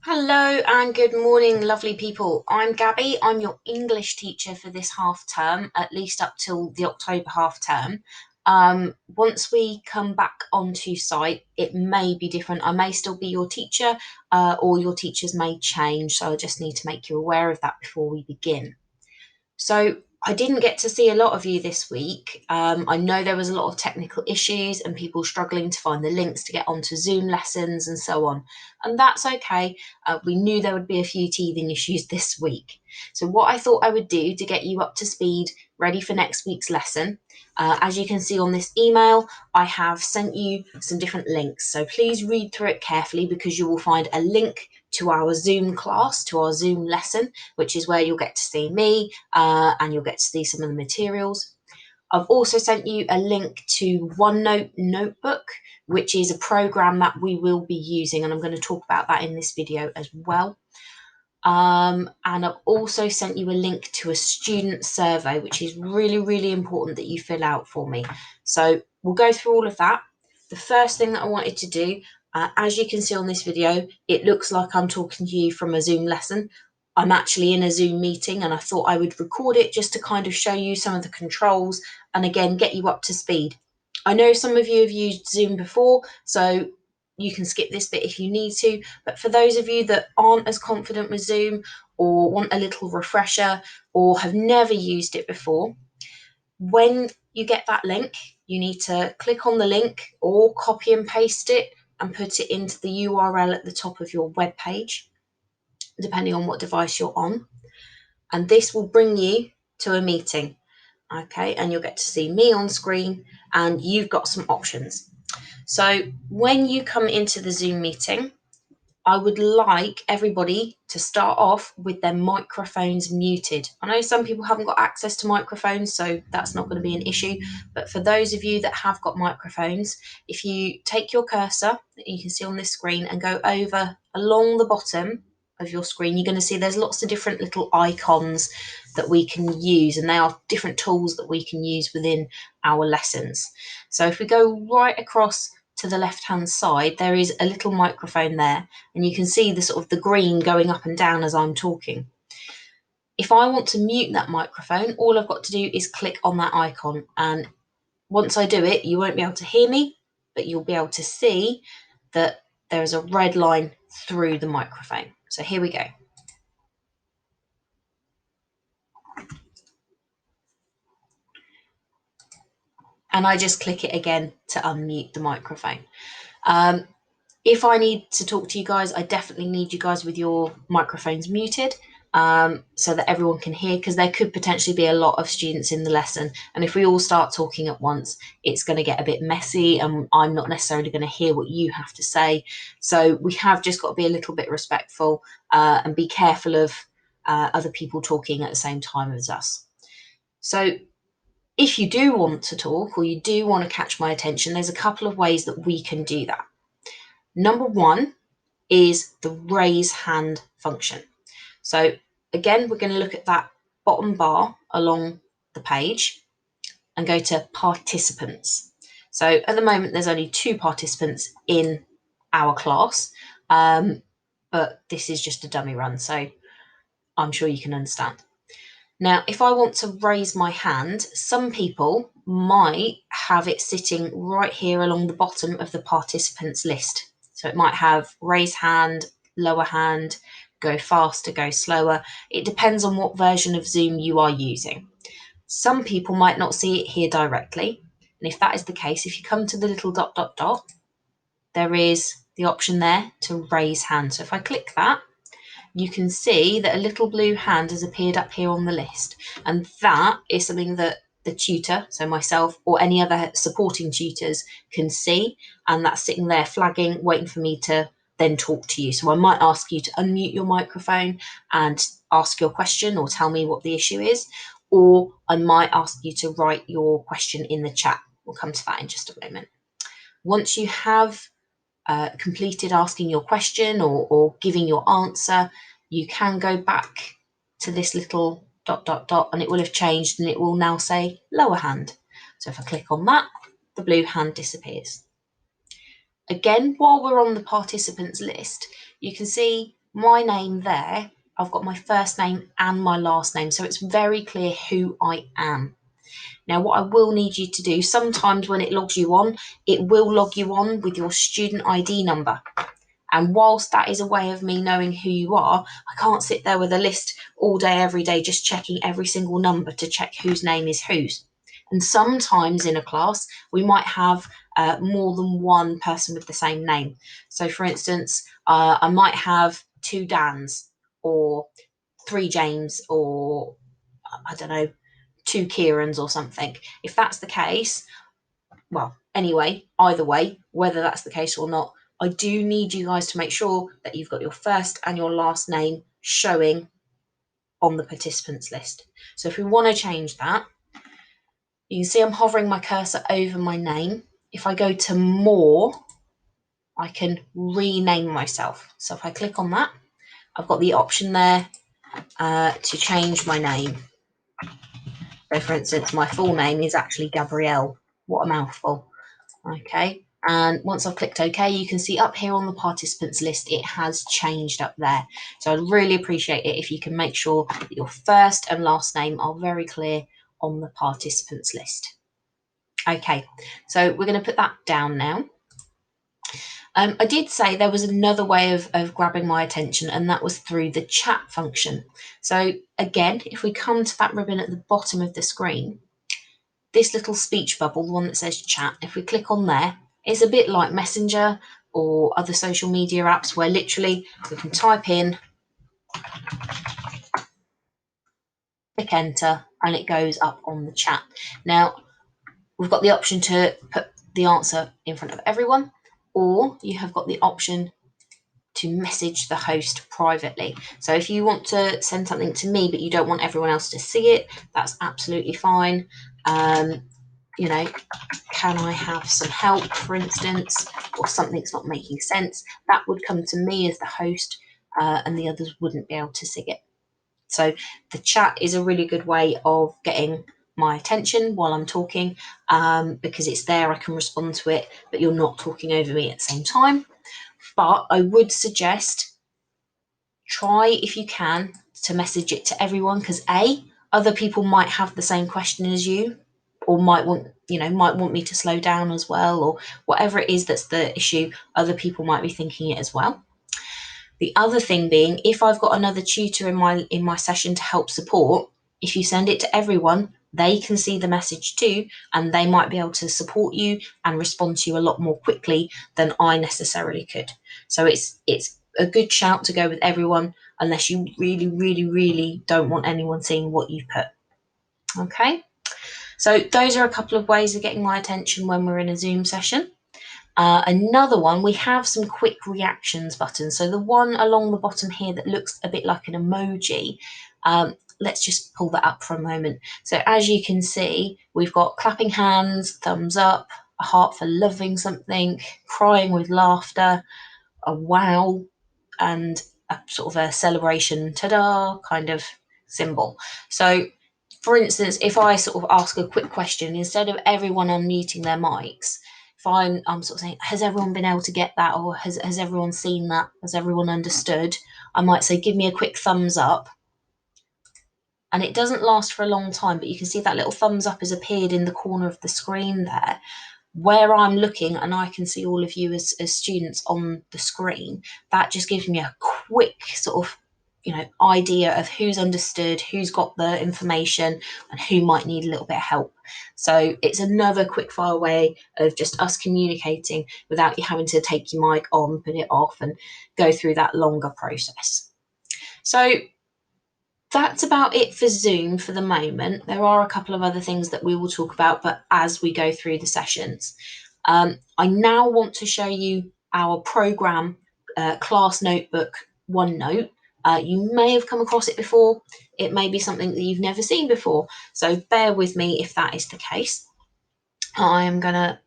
Hello and good morning, lovely people. I'm Gabby. I'm your English teacher for this half term, at least up till the October half term. Once we come back onto site, it may be different. I may still be your teacher, or your teachers may change. So I just need to make you aware of that before we begin. So I didn't get to see a lot of you this week. I know there was a lot of technical issues and people struggling to find the links to get onto Zoom lessons and so on. And that's okay. We knew there would be a few teething issues this week. So what I thought I would do to get you up to speed, ready for next week's lesson, as you can see on this email, I have sent you some different links. So please read through it carefully because you will find a link to our Zoom class, to our Zoom lesson, which is where you'll get to see me, and you'll get to see some of the materials. I've also sent you a link to OneNote Notebook, which is a program that we will be using, and I'm going to talk about that in this video as well. And I've also sent you a link to a student survey, which is really, really important that you fill out for me. So we'll go through all of that. The first thing that I wanted to do, as you can see on this video, it looks like I'm talking to you from a Zoom lesson. I'm actually in a Zoom meeting and I thought I would record it just to kind of show you some of the controls and again, get you up to speed. I know some of you have used Zoom before, so you can skip this bit if you need to, but for those of you that aren't as confident with Zoom or want a little refresher or have never used it before, when you get that link, you need to click on the link or copy and paste it and put it into the URL at the top of your web page, depending on what device you're on. And this will bring you to a meeting. Okay, and you'll get to see me on screen and you've got some options. So when you come into the Zoom meeting, I would like everybody to start off with their microphones muted. I know some people haven't got access to microphones, so that's not going to be an issue. But for those of you that have got microphones, if you take your cursor that you can see on this screen and go over along the bottom of your screen, you're going to see there's lots of different little icons that we can use, and they are different tools that we can use within our lessons. So if we go right across to the left hand side, there is a little microphone there, and you can see the sort of the green going up and down as I'm talking. If I want to mute that microphone, all I've got to do is click on that icon, and once I do it, you won't be able to hear me, but you'll be able to see that there is a red line through the microphone. So here we go. And I just click it again to unmute the microphone. If I need to talk to you guys, I definitely need you guys with your microphones muted, so that everyone can hear, because there could potentially be a lot of students in the lesson. And if we all start talking at once, it's going to get a bit messy and I'm not necessarily going to hear what you have to say. So we have just got to be a little bit respectful, and be careful of other people talking at the same time as us. So if you do want to talk or you do want to catch my attention, there's a couple of ways that we can do that. Number one is the raise hand function. So again, we're going to look at that bottom bar along the page and go to participants. So at the moment, there's only 2 participants in our class, but this is just a dummy run, so I'm sure you can understand. Now, if I want to raise my hand, some people might have it sitting right here along the bottom of the participants list. So it might have raise hand, lower hand, go faster, go slower. It depends on what version of Zoom you are using. Some people might not see it here directly. And if that is the case, if you come to the little dot, dot, dot, there is the option there to raise hand. So if I click that, you can see that a little blue hand has appeared up here on the list. And that is something that the tutor, so myself or any other supporting tutors, can see. And that's sitting there flagging, waiting for me to then talk to you. So I might ask you to unmute your microphone and ask your question or tell me what the issue is. Or I might ask you to write your question in the chat. We'll come to that in just a moment. Once you have completed asking your question or giving your answer, you can go back to this little dot, dot, dot, and it will have changed and it will now say lower hand. So if I click on that, the blue hand disappears. Again, while we're on the participants list, you can see My name there, I've got my first name and my last name, so it's very clear who I am. Now, what I will need you to do, sometimes when it logs you on, it will log you on with your student ID number. And whilst that is a way of me knowing who you are, I can't sit there with a list all day, every day, just checking every single number to check whose name is whose. And sometimes in a class, we might have more than one person with the same name. So, for instance, I might have two Dans, or three James, or I don't know, two Kierans or something. If that's the case, well, anyway, either way, whether that's the case or not, I do need you guys to make sure that you've got your first and your last name showing on the participants list. So if we want to change that, you can see I'm hovering my cursor over my name. If I go to more, I can rename myself. So if I click on that, I've got the option there to change my name. So for instance, my full name is actually Gabrielle. What a mouthful. Okay, and once I've clicked OK, you can see up here on the participants list, it has changed up there. So I'd really appreciate it if you can make sure that your first and last name are very clear on the participants list. Okay, so we're going to put that down now. I did say there was another way of grabbing my attention, and that was through the chat function. So again, if we come to that ribbon at the bottom of the screen, this little speech bubble, the one that says chat, if we click on there, it's a bit like Messenger or other social media apps where literally we can type in, click enter, and it goes up on the chat. Now, we've got the option to put the answer in front of everyone, or you have got the option to message the host privately. So if you want to send something to me but you don't want everyone else to see it, that's absolutely fine. You know, can I have some help, for instance, or something's not making sense, that would come to me as the host, and the others wouldn't be able to see it. So the chat is a really good way of getting my attention while I'm talking, because it's there, I can respond to it, but you're not talking over me at the same time. But I would suggest, try if you can to message it to everyone, because other people might have the same question as you, or might want me to slow down as well, or whatever it is that's the issue, other people might be thinking it as well. The other thing being, if I've got another tutor in my session to help support, if you send it to everyone, they can see the message too, and they might be able to support you and respond to you a lot more quickly than I necessarily could. So it's a good shout to go with everyone, unless you really, really, really don't want anyone seeing what you've put. Okay, so those are a couple of ways of getting my attention when we're in a Zoom session. Another one, we have some quick reactions buttons. So the one along the bottom here that looks a bit like an emoji, let's just pull that up for a moment. So as you can see, we've got clapping hands, thumbs up, a heart for loving something, crying with laughter, a wow, and a sort of a celebration, ta-da, kind of symbol. So for instance, if I sort of ask a quick question, instead of everyone unmuting their mics, if I'm sort of saying, has everyone been able to get that? Or has everyone seen that? Has everyone understood? I might say, give me a quick thumbs up. And it doesn't last for a long time, but you can see that little thumbs up has appeared in the corner of the screen there, where I'm looking and I can see all of you as students on the screen. That just gives me a quick sort of idea of who's understood, who's got the information, and who might need a little bit of help. So it's another quick fire way of just us communicating without you having to take your mic on, put it off, and go through that longer process. So that's about it for Zoom for the moment. There are a couple of other things that we will talk about, but as we go through the sessions. I now want to show you our program class notebook OneNote. You may have come across it before. It may be something that you've never seen before. So bear with me if that is the case. I am going to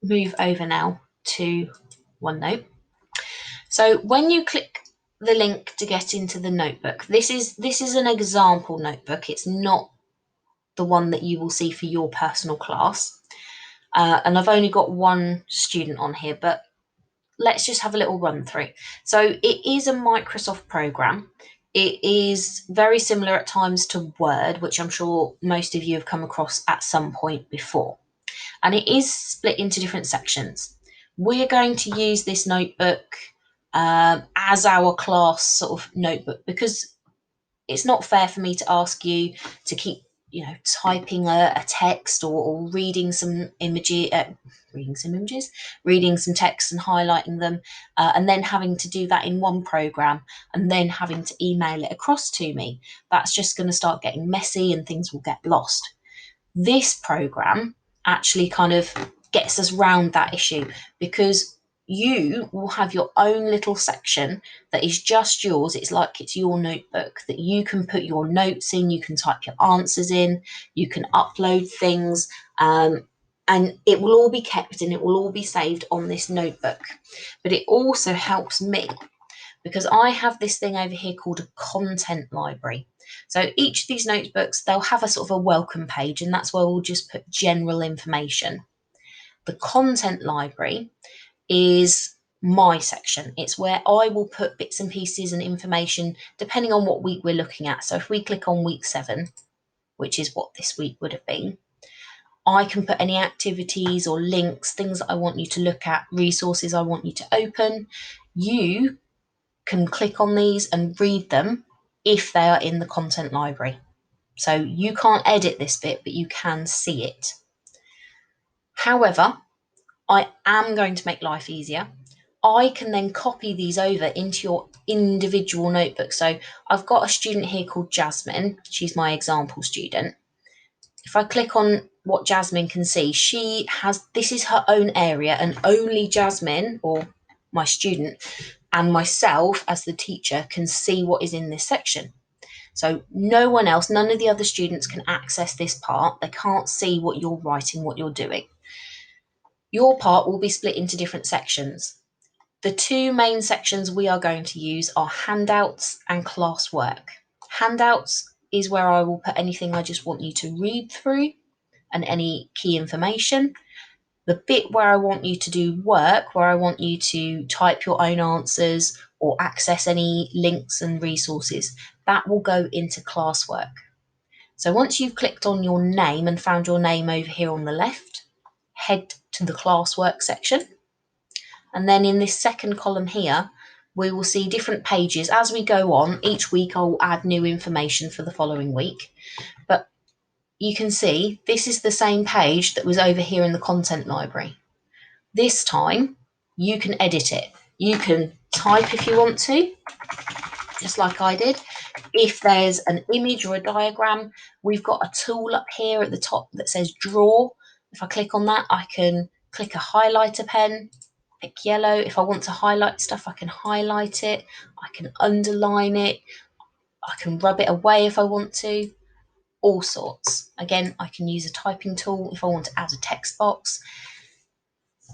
move over now to OneNote. So when you click the link to get into the notebook, this is an example notebook. It's not the one that you will see for your personal class. And I've only got one student on here, but let's just have a little run through. So it is a Microsoft program. It is very similar at times to Word, which I'm sure most of you have come across at some point before. And it is split into different sections. We're going to use this notebook as our class sort of notebook, because it's not fair for me to ask you to keep, typing a text, or reading some images, reading some text and highlighting them, and then having to do that in one program and then having to email it across to me. That's just going to start getting messy and things will get lost. This program actually kind of gets us round that issue, because you will have your own little section that is just yours. It's like it's your notebook that you can put your notes in, you can type your answers in, you can upload things, and it will all be kept and it will all be saved on this notebook. But it also helps me because I have this thing over here called a content library. So each of these notebooks, they'll have a sort of a welcome page, and that's where we'll just put general information. The content library is my section. It's where I will put bits and pieces and information depending on what week we're looking at. So if we click on week 7, which is what this week would have been, I can put any activities or links, things that I want you to look at, resources I want you to open. You can click on these and read them if they are in the content library. So you can't edit this bit, but you can see it. However, I am going to make life easier. I can then copy these over into your individual notebook. So I've got a student here called Jasmine. She's my example student. If I click on what Jasmine can see, this is her own area, and only Jasmine, or my student, and myself as the teacher can see what is in this section. So no one else, none of the other students can access this part. They can't see what you're writing, what you're doing. Your part will be split into different sections. The two main sections we are going to use are handouts and classwork. Handouts is where I will put anything I just want you to read through and any key information. The bit where I want you to do work, where I want you to type your own answers or access any links and resources, that will go into classwork. So once you've clicked on your name and found your name over here on the left, head to the classwork section. And then in this second column here, we will see different pages. As we go on, each week I'll add new information for the following week. But you can see this is the same page that was over here in the content library. This time, you can edit it. You can type if you want to, just like I did. If there's an image or a diagram, we've got a tool up here at the top that says draw. If I click on that, I can click a highlighter pen, pick yellow. If I want to highlight stuff, I can highlight it. I can underline it. I can rub it away if I want to. All sorts. Again, I can use a typing tool if I want to add a text box.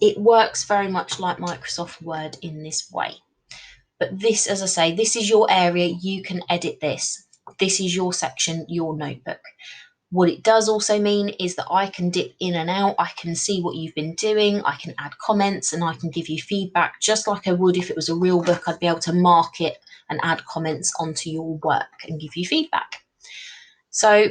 It works very much like Microsoft Word in this way. But this, as I say, this is your area. You can edit this. This is your section, your notebook. What it does also mean is that I can dip in and out. I can see what you've been doing. I can add comments and I can give you feedback, just like I would if it was a real book. I'd be able to mark it and add comments onto your work and give you feedback. So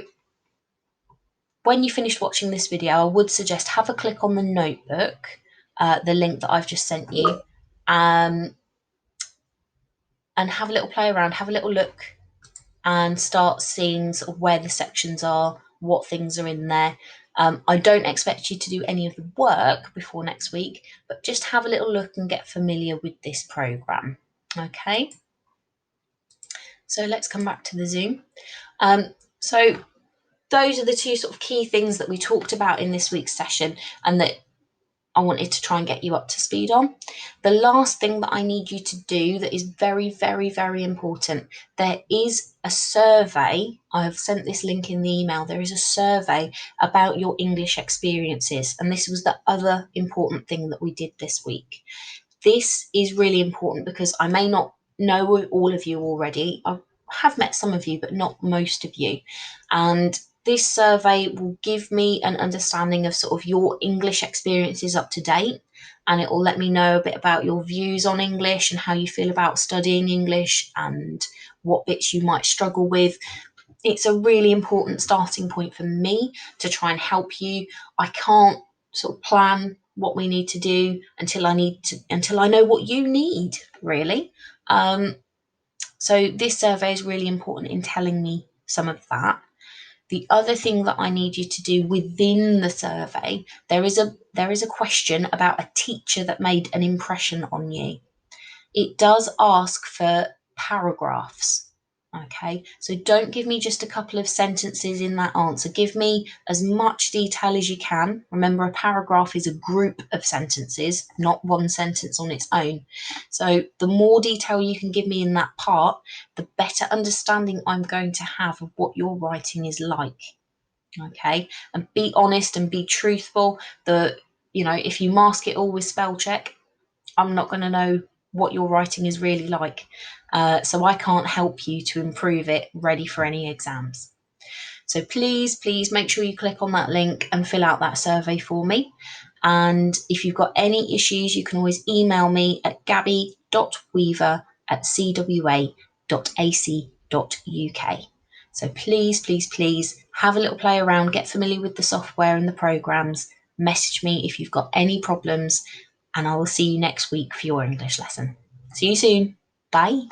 when you finished watching this video, I would suggest have a click on the notebook, the link that I've just sent you, and have a little play around, have a little look, and start seeing sort of where the sections are, what things are in there. I don't expect you to do any of the work before next week, but just have a little look and get familiar with this program. Okay, so let's come back to the Zoom. So those are the two sort of key things that we talked about in this week's session and that I wanted to try and get you up to speed on. The last thing that I need you to do that is very, very, very important, there is a survey. I have sent this link in the email. There is a survey about your English experiences. And this was the other important thing that we did this week. This is really important because I may not know all of you already. I have met some of you, but not most of you. And this survey will give me an understanding of sort of your English experiences up to date and it will let me know a bit about your views on English and how you feel about studying English and what bits you might struggle with. It's a really important starting point for me to try and help you. I can't sort of plan what we need to do until I know what you need, really. So this survey is really important in telling me some of that. The other thing that I need you to do within the survey, there is a question about a teacher that made an impression on you. It does ask for paragraphs. Okay, so don't give me just a couple of sentences in that answer. Give me as much detail as you can. Remember, a paragraph is a group of sentences, not one sentence on its own. So the more detail you can give me in that part, the better understanding I'm going to have of what your writing is like. Okay, and be honest and be truthful. If you mask it all with spell check, I'm not going to know what your writing is really like. So I can't help you to improve it ready for any exams. So please make sure you click on that link and fill out that survey for me. And if you've got any issues, you can always email me at gabby.weaver@cwa.ac.uk. So please have a little play around, get familiar with the software and the programs. Message me if you've got any problems, and I will see you next week for your English lesson. See you soon. Bye.